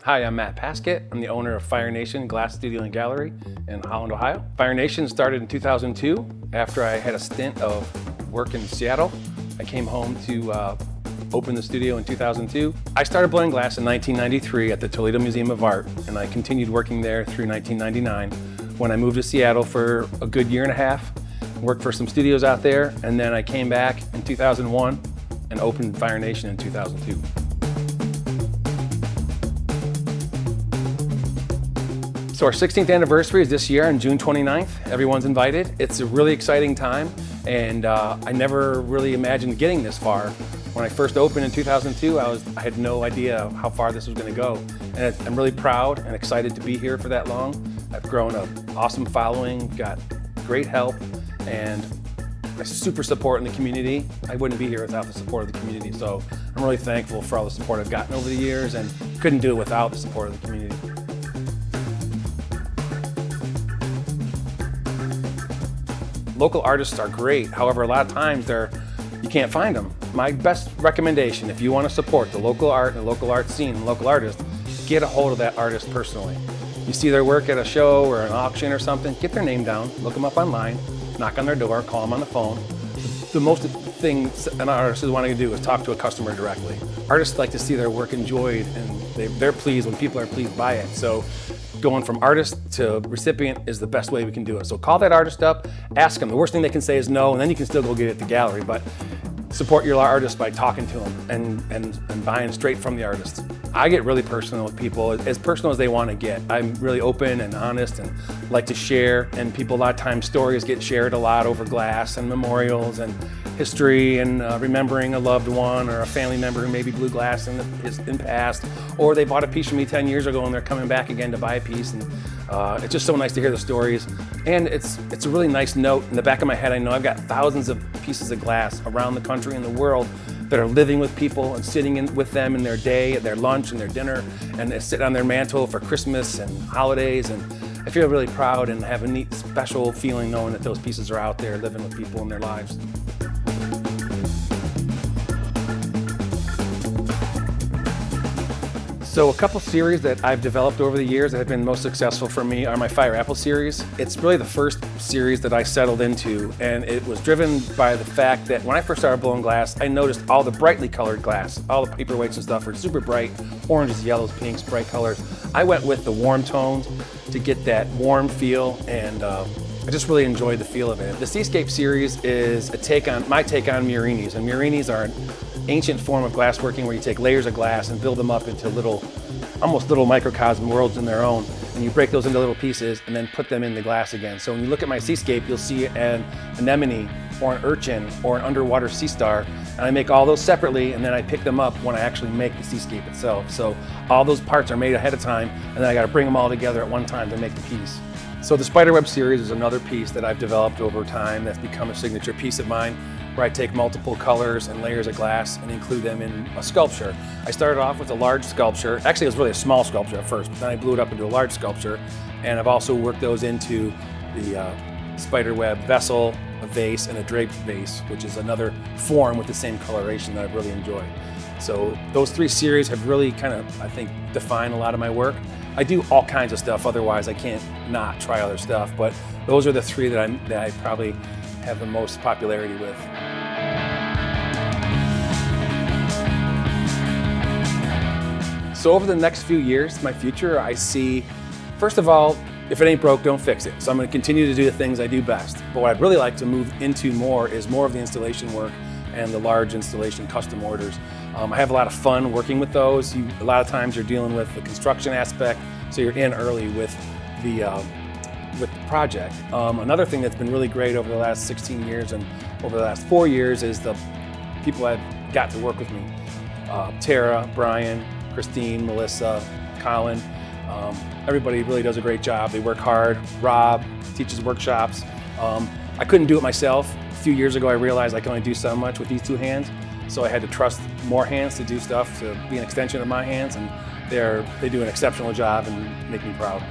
Hi, I'm Matt Paskett. I'm the owner of Firenation Glass Studio and Gallery in Holland, Ohio. Firenation started in 2002 after I had a stint of work in Seattle. I came home to open the studio in 2002. I started blowing glass in 1993 at the Toledo Museum of Art, and I continued working there through 1999 when I moved to Seattle for a good year and a half, worked for some studios out there, and then I came back in 2001 and opened Firenation in 2002. So our 16th anniversary is this year on June 29th. Everyone's invited. It's a really exciting time, and I never really imagined getting this far. When I first opened in 2002, I had no idea how far this was going to go. And I'm really proud and excited to be here for that long. I've grown an awesome following, got great help, and a super support in the community. I wouldn't be here without the support of the community. So I'm really thankful for all the support I've gotten over the years, and couldn't do it without the support of the community. Local artists are great. However, a lot of times you can't find them. My best recommendation, if you want to support the local art and the local art scene and local artists, get a hold of that artist personally. You see their work at a show or an auction or something, get their name down, look them up online, knock on their door, call them on the phone. The most thing an artist is wanting to do is talk to a customer directly. Artists like to see their work enjoyed, and they're pleased when people are pleased by it. So going from artist to recipient is the best way we can do it. So call that artist up, ask them. The worst thing they can say is no, and then you can still go get it at the gallery. But support your artist by talking to them and buying straight from the artist. I get really personal with people, as personal as they want to get. I'm really open and honest and like to share, and people, a lot of times stories get shared a lot over glass and memorials and history and remembering a loved one or a family member who maybe blew glass in the past, or they bought a piece from me 10 years ago and they're coming back again to buy a piece. And it's just so nice to hear the stories. And it's a really nice note. In the back of my head, I know I've got thousands of pieces of glass around the country and the world that are living with people and sitting with them in their day, at their lunch and their dinner, and they sit on their mantle for Christmas and holidays. And I feel really proud and have a neat, special feeling knowing that those pieces are out there living with people in their lives. So a couple series that I've developed over the years that have been most successful for me are my Fire Apple series. It's really the first series that I settled into, and it was driven by the fact that when I first started blowing glass, I noticed all the brightly colored glass, all the paperweights and stuff were super bright, oranges, yellows, pinks, bright colors. I went with the warm tones to get that warm feel, and I just really enjoyed the feel of it. The Seascape series is my take on Murinis, and Murinis are an ancient form of glassworking where you take layers of glass and build them up into almost little microcosm worlds in their own, and you break those into little pieces and then put them in the glass again. So when you look at my Seascape, you'll see an anemone or an urchin or an underwater sea star, and I make all those separately, and then I pick them up when I actually make the Seascape itself. So all those parts are made ahead of time, and then I got to bring them all together at one time to make the piece. So the Spiderweb series is another piece that I've developed over time that's become a signature piece of mine, where I take multiple colors and layers of glass and include them in a sculpture. I started off with a large sculpture. Actually, it was really a small sculpture at first, but then I blew it up into a large sculpture. And I've also worked those into the Spiderweb vessel, a vase, and a draped vase, which is another form with the same coloration that I've really enjoyed. So those three series have really kind of, I think, defined a lot of my work. I do all kinds of stuff, otherwise I can't not try other stuff, but those are the three that I probably have the most popularity with. So over the next few years, my future, I see, first of all, if it ain't broke, don't fix it. So I'm going to continue to do the things I do best. But what I'd really like to move into more is more of the installation work and the large installation custom orders. I have a lot of fun working with those. A lot of times you're dealing with the construction aspect, so you're in early with the project. Another thing that's been really great over the last 16 years and over the last 4 years is the people I've got to work with me. Tara, Brian, Christine, Melissa, Colin. Everybody really does a great job. They work hard. Rob teaches workshops. I couldn't do it myself. A few years ago I realized I can only do so much with these two hands, so I had to trust more hands to do stuff, to be an extension of my hands, and they do an exceptional job and make me proud.